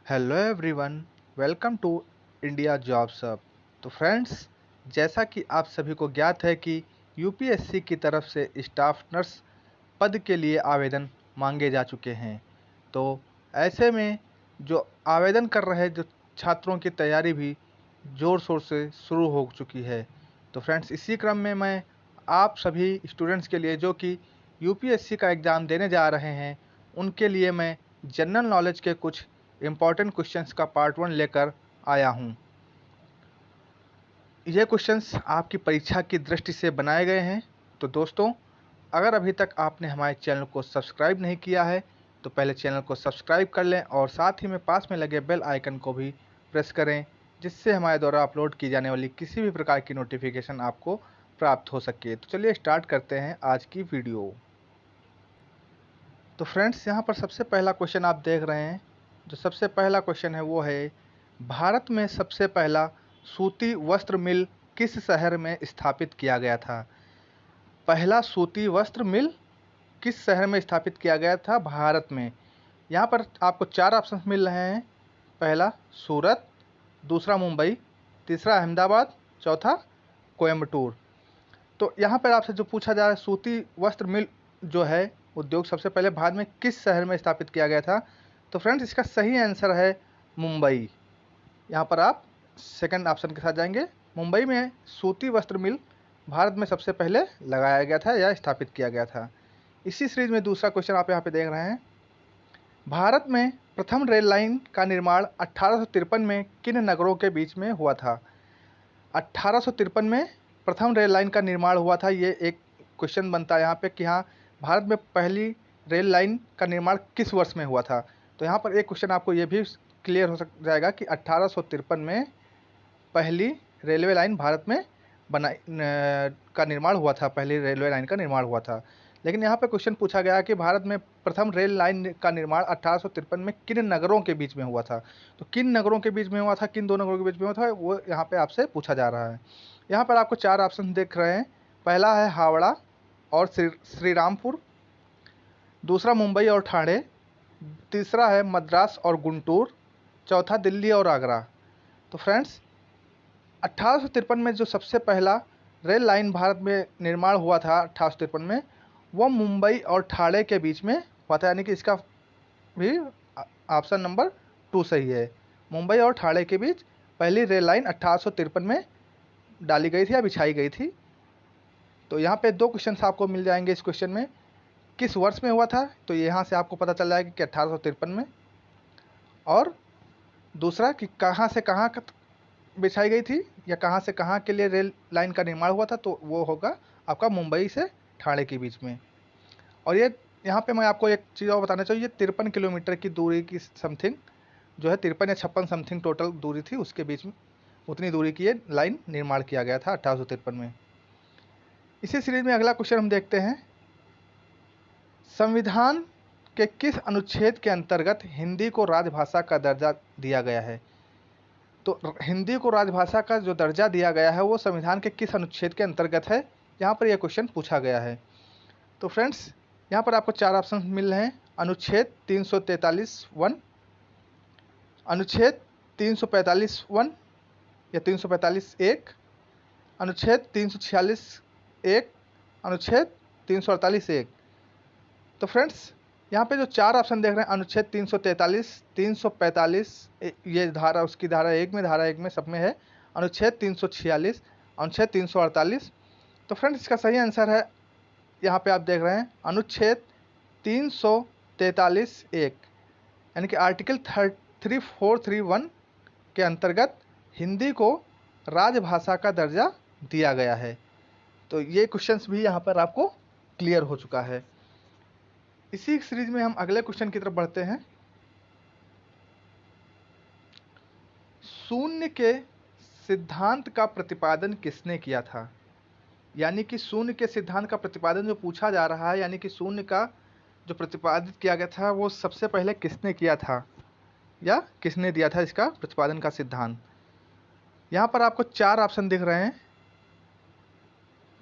Hello everyone, welcome to India jobs hub. तो friends, जैसा कि आप सभी को ज्ञात है कि यूपीएससी की तरफ से स्टाफ नर्स पद के लिए आवेदन मांगे जा चुके हैं। तो ऐसे में जो आवेदन कर रहे जो छात्रों की तैयारी भी ज़ोर शोर से शुरू हो चुकी है। तो फ्रेंड्स, इसी क्रम में मैं आप सभी स्टूडेंट्स के लिए जो कि यूपीएससी का एग्ज़ाम देने जा रहे हैं, उनके लिए मैं जनरल नॉलेज के कुछ इम्पॉर्टेंट क्वेश्चंस का पार्ट 1 लेकर आया हूँ। ये क्वेश्चंस आपकी परीक्षा की दृष्टि से बनाए गए हैं। तो दोस्तों, अगर अभी तक आपने हमारे चैनल को सब्सक्राइब नहीं किया है तो पहले चैनल को सब्सक्राइब कर लें और साथ ही में पास में लगे बेल आइकन को भी प्रेस करें, जिससे हमारे द्वारा अपलोड की जाने वाली किसी भी प्रकार की नोटिफिकेशन आपको प्राप्त हो सके। तो चलिए स्टार्ट करते हैं आज की वीडियो। तो फ्रेंड्स, यहाँ पर सबसे पहला क्वेश्चन आप देख रहे हैं। जो सबसे पहला क्वेश्चन है वो है, भारत में सबसे पहला सूती वस्त्र मिल किस शहर में स्थापित किया गया था? पहला सूती वस्त्र मिल किस शहर में स्थापित किया गया था भारत में? यहाँ पर आपको 4 ऑप्शन मिल रहे हैं। पहला सूरत, दूसरा मुंबई, तीसरा अहमदाबाद, चौथा कोयम्बटूर। तो यहाँ पर आपसे जो पूछा जा रहा है, सूती वस्त्र मिल जो है उद्योग सबसे पहले भारत में किस शहर में स्थापित किया गया था? तो फ्रेंड्स, इसका सही आंसर है मुंबई। यहाँ पर आप सेकंड ऑप्शन के साथ जाएंगे। मुंबई में सूती वस्त्र मिल भारत में सबसे पहले लगाया गया था या स्थापित किया गया था। इसी सीरीज में दूसरा क्वेश्चन आप यहाँ पे देख रहे हैं। भारत में प्रथम रेल लाइन का निर्माण 1853 में किन नगरों के बीच में हुआ था? 1853 में प्रथम रेल लाइन का निर्माण हुआ था। ये एक क्वेश्चन बनता है यहाँ पे कि हाँ, भारत में पहली रेल लाइन का निर्माण किस वर्ष में हुआ था? तो यहाँ पर एक क्वेश्चन आपको ये भी क्लियर हो जाएगा कि 1853 में पहली रेलवे लाइन भारत में का निर्माण हुआ था, पहली रेलवे लाइन का निर्माण हुआ था। लेकिन यहाँ पे क्वेश्चन पूछा गया कि भारत में प्रथम रेल लाइन का निर्माण 1853 में किन नगरों के बीच में हुआ था? तो किन नगरों के बीच में हुआ था, किन दो नगरों के बीच में हुआ था, वो यहाँ पे आपसे पूछा जा रहा है। यहाँ पर आपको 4 ऑप्शन देख रहे हैं। पहला है हावड़ा और श्री रामपुर, दूसरा मुंबई और ठाणे, तीसरा है मद्रास और गुंटूर, चौथा दिल्ली और आगरा। तो फ्रेंड्स, 1853 में जो सबसे पहला रेल लाइन भारत में निर्माण हुआ था 1853 में, वो मुंबई और ठाणे के बीच में हुआ था। यानी कि इसका भी ऑप्शन नंबर 2 सही है। मुंबई और ठाणे के बीच पहली रेल लाइन 1853 में डाली गई थी या बिछाई गई थी। तो यहाँ पे 2 क्वेश्चन आपको मिल जाएंगे इस क्वेश्चन में। किस वर्ष में हुआ था? तो यहाँ से आपको पता चल जाएगा कि 1853 में। और दूसरा कि कहाँ से कहाँ बिछाई गई थी या कहाँ से कहाँ के लिए रेल लाइन का निर्माण हुआ था, तो वो होगा आपका मुंबई से ठाणे के बीच में। और ये यहाँ पे मैं आपको एक चीज़ और बताना चाहिए, 53 किलोमीटर की दूरी की समथिंग जो है, 53 या 56 समथिंग टोटल दूरी थी, उसके बीच में उतनी दूरी की ये लाइन निर्माण किया गया था 1853 में। इसी सीरीज में अगला क्वेश्चन हम देखते हैं। संविधान के किस अनुच्छेद के अंतर्गत हिंदी को राजभाषा का दर्जा दिया गया है? तो हिंदी को राजभाषा का जो दर्जा दिया गया है वो संविधान के किस अनुच्छेद के अंतर्गत है, यहाँ पर यह क्वेश्चन पूछा गया है। तो फ्रेंड्स, यहाँ पर आपको 4 ऑप्शन मिल रहे हैं। अनुच्छेद 343(1), अनुच्छेद 345(1) या 345(1), अनुच्छेद 346(1), अनुच्छेद 348(1). तो फ्रेंड्स, यहाँ पे जो 4 ऑप्शन देख रहे हैं, अनुच्छेद 343, 345, ये धारा उसकी धारा 1 में, धारा 1 में सब में है। अनुच्छेद 346, अनुच्छेद 348। तो फ्रेंड्स, इसका सही आंसर है, यहाँ पे आप देख रहे हैं, अनुच्छेद 343(1), यानी कि आर्टिकल 3431 के अंतर्गत हिंदी को राजभाषा का दर्जा दिया गया है। तो ये क्वेश्चंस भी यहाँ पर आपको क्लियर हो चुका है। इसी सीरीज में हम अगले क्वेश्चन की तरफ बढ़ते हैं। शून्य के सिद्धांत का प्रतिपादन किसने किया था? यानी कि शून्य के सिद्धांत का प्रतिपादन जो पूछा जा रहा है, यानी कि शून्य का जो प्रतिपादित किया गया था वो सबसे पहले किसने किया था या किसने दिया था इसका प्रतिपादन का सिद्धांत? यहाँ पर आपको 4 ऑप्शन दिख रहे हैं।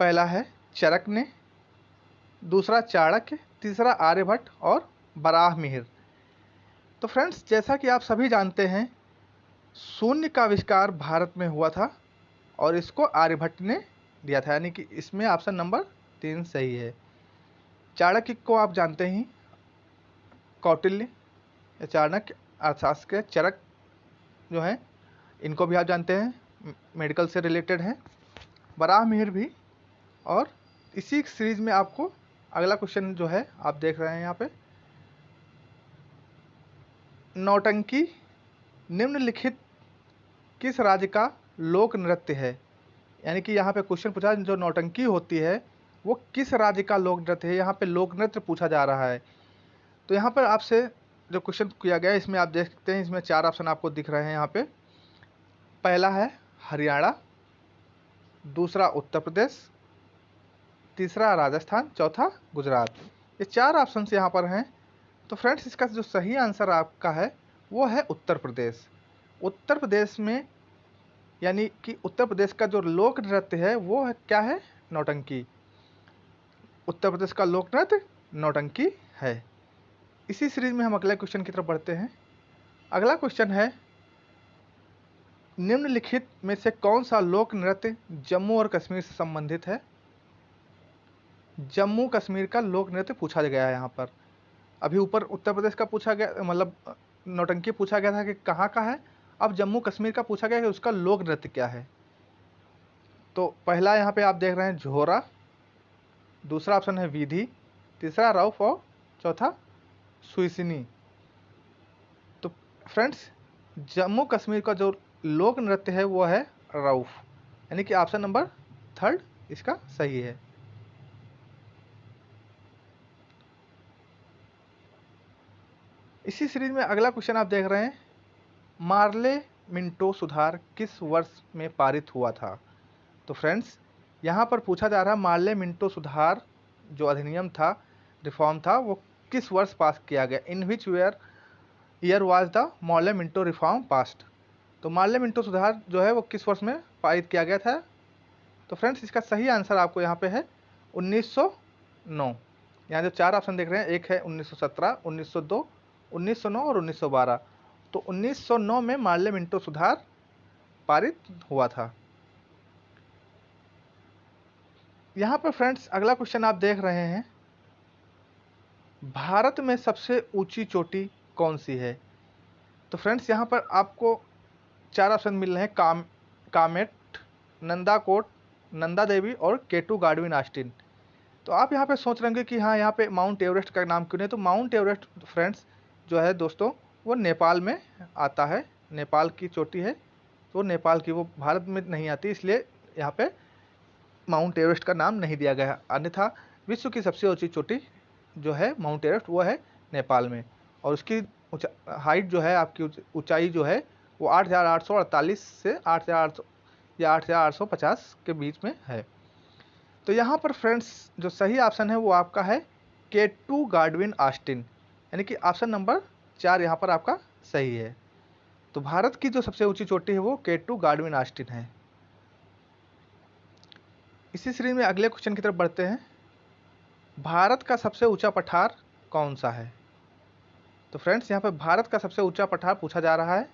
पहला है चरक ने, दूसरा चाणक्य, तीसरा आर्यभट्ट और बराहमिहिर। तो फ्रेंड्स, जैसा कि आप सभी जानते हैं, शून्य का आविष्कार भारत में हुआ था और इसको आर्यभट्ट ने दिया था, यानी कि इसमें ऑप्शन नंबर 3 सही है। चाणक्य को आप जानते ही, कौटिल्य या चाणक्य अर्थशास्त्र के चरक जो हैं, इनको भी आप जानते हैं, मेडिकल से रिलेटेड हैं। वराहमिहिर भी। और इसी सीरीज में आपको अगला क्वेश्चन जो है आप देख रहे हैं यहाँ पे, नौटंकी निम्नलिखित किस राज्य का लोक नृत्य है। यानी कि यहाँ पे क्वेश्चन पूछा, जो नौटंकी होती है वो किस राज्य का लोक नृत्य है, यहाँ पे लोक नृत्य पूछा जा रहा है। तो यहाँ पर आपसे जो क्वेश्चन किया गया है, इसमें आप देख सकते हैं, इसमें 4 ऑप्शन आपको दिख रहे हैं यहाँ पे। पहला है हरियाणा, दूसरा उत्तर प्रदेश, तीसरा राजस्थान, चौथा गुजरात। ये 4 ऑप्शन यहाँ पर हैं। तो फ्रेंड्स, इसका जो सही आंसर आपका है वो है उत्तर प्रदेश। उत्तर प्रदेश में, यानी कि उत्तर प्रदेश का जो लोक नृत्य है वो है क्या है, नौटंकी। उत्तर प्रदेश का लोक नृत्य नौटंकी है। इसी सीरीज में हम अगले क्वेश्चन की तरफ बढ़ते हैं। अगला क्वेश्चन है, निम्नलिखित में से कौन सा लोक नृत्य जम्मू और कश्मीर से संबंधित है। जम्मू कश्मीर का लोक नृत्य पूछा गया है यहाँ पर। अभी ऊपर उत्तर प्रदेश का पूछा गया, मतलब नौटंकी पूछा गया था कि कहाँ का है। अब जम्मू कश्मीर का पूछा गया कि उसका लोक नृत्य क्या है। तो पहला यहाँ पे आप देख रहे हैं झोरा, दूसरा ऑप्शन है विधि, तीसरा रउफ और चौथा सुइसनी। तो फ्रेंड्स, जम्मू कश्मीर का जो लोक नृत्य है वो है रउफ, यानी कि ऑप्शन नंबर 3 इसका सही है। इसी सीरीज में अगला क्वेश्चन आप देख रहे हैं, मार्ले मिंटो सुधार किस वर्ष में पारित हुआ था। तो फ्रेंड्स, यहाँ पर पूछा जा रहा है मार्ले मिंटो सुधार जो अधिनियम था, रिफॉर्म था, वो किस वर्ष पास किया गया। In which year was the Morley Minto reform passed. तो मार्ले मिंटो सुधार जो है वो किस वर्ष में पारित किया गया था। तो फ्रेंड्स, इसका सही आंसर आपको यहाँ पे है 1909। यहाँ जो 4 ऑप्शन देख रहे हैं, एक है 1917, 1902, 1909 और 1912। तो 1909 में मार्ले मिंटो सुधार पारित हुआ था। यहाँ पर फ्रेंड्स, अगला क्वेश्चन आप देख रहे हैं, भारत में सबसे ऊंची चोटी कौन सी है। तो फ्रेंड्स, यहाँ पर आपको 4 ऑप्शन मिल रहे हैं, कामेट, नंदाकोट, नंदा देवी और केटू गाडविन ऑस्टिन। तो आप यहाँ पे सोच रहे होंगे कि हाँ, यहाँ पे माउंट एवरेस्ट का नाम क्यों नहीं। तो माउंट एवरेस्ट फ्रेंड्स जो है दोस्तों, वो नेपाल में आता है, नेपाल की चोटी है। तो नेपाल की, वो भारत में नहीं आती, इसलिए यहाँ पे माउंट एवरेस्ट का नाम नहीं दिया गया। अन्यथा विश्व की सबसे ऊंची चोटी जो है माउंट एवरेस्ट, वो है नेपाल में। और उसकी हाइट जो है, आपकी ऊंचाई जो है, वो 8,848 से 8,800 या 8,850 के बीच में है। तो यहाँ पर फ्रेंड्स, जो सही ऑप्शन है वो आपका है केटू गाडविन ऑस्टिन, यानी कि ऑप्शन नंबर 4 यहाँ पर आपका सही है। तो भारत की जो सबसे ऊंची चोटी है वो केटू गाडविन ऑस्टिन है। इसी श्रेणी में अगले क्वेश्चन की तरफ बढ़ते हैं, भारत का सबसे ऊंचा पठार कौन सा है। तो फ्रेंड्स, यहाँ पर भारत का सबसे ऊंचा पठार पूछा जा रहा है।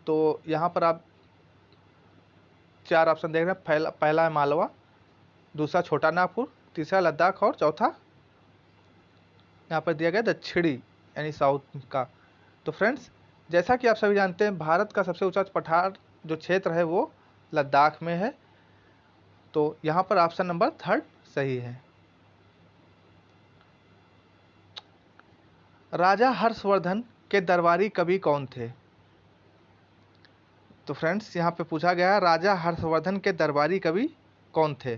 तो यहाँ पर आप 4 ऑप्शन देख रहे हैं, पहला है मालवा, दूसरा छोटा नागपुर, तीसरा लद्दाख और चौथा यहाँ पर दिया गया दक्षिणी यानी साउथ का। तो फ्रेंड्स, जैसा कि आप सभी जानते हैं, भारत का सबसे ऊंचा पठार जो क्षेत्र है वो लद्दाख में है। तो यहाँ पर ऑप्शन नंबर 3 सही है। राजा हर्षवर्धन के दरबारी कवि कौन थे। तो फ्रेंड्स, यहाँ पे पूछा गया है राजा हर्षवर्धन के दरबारी कवि कौन थे।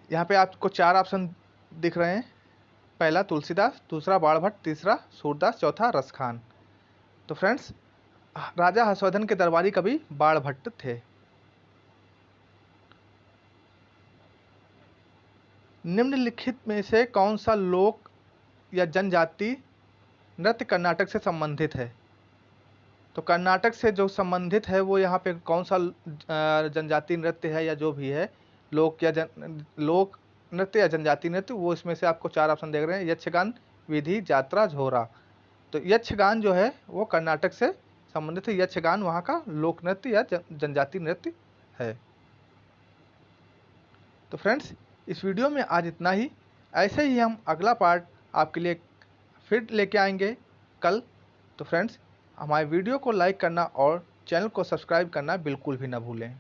यहाँ पे आपको 4 ऑप्शन दिख रहे हैं, पहला तुलसीदास, दूसरा बाणभट्ट, तीसरा सूरदास, चौथा रसखान। तो फ्रेंड्स, राजा हर्षवर्धन के दरबारी कवि बाणभट्ट थे। निम्नलिखित में से कौन सा लोक या जनजाति नृत्य कर्नाटक से संबंधित है। तो कर्नाटक से जो संबंधित है वो यहाँ पे कौन सा जनजाति नृत्य है या जो भी है, लोक नृत्य या जनजातीय नृत्य, वो इसमें से आपको 4 ऑप्शन देख रहे हैं, यक्षगान, विधि, जात्रा, झोरा। तो यक्षगान जो है वो कर्नाटक से संबंधित है। यक्षगान वहाँ का लोक नृत्य या जनजातीय नृत्य है। तो फ्रेंड्स, इस वीडियो में आज इतना ही। ऐसे ही हम अगला पार्ट आपके लिए फिर लेके आएंगे कल। तो फ्रेंड्स, हमारे वीडियो को लाइक करना और चैनल को सब्सक्राइब करना बिल्कुल भी ना भूलें।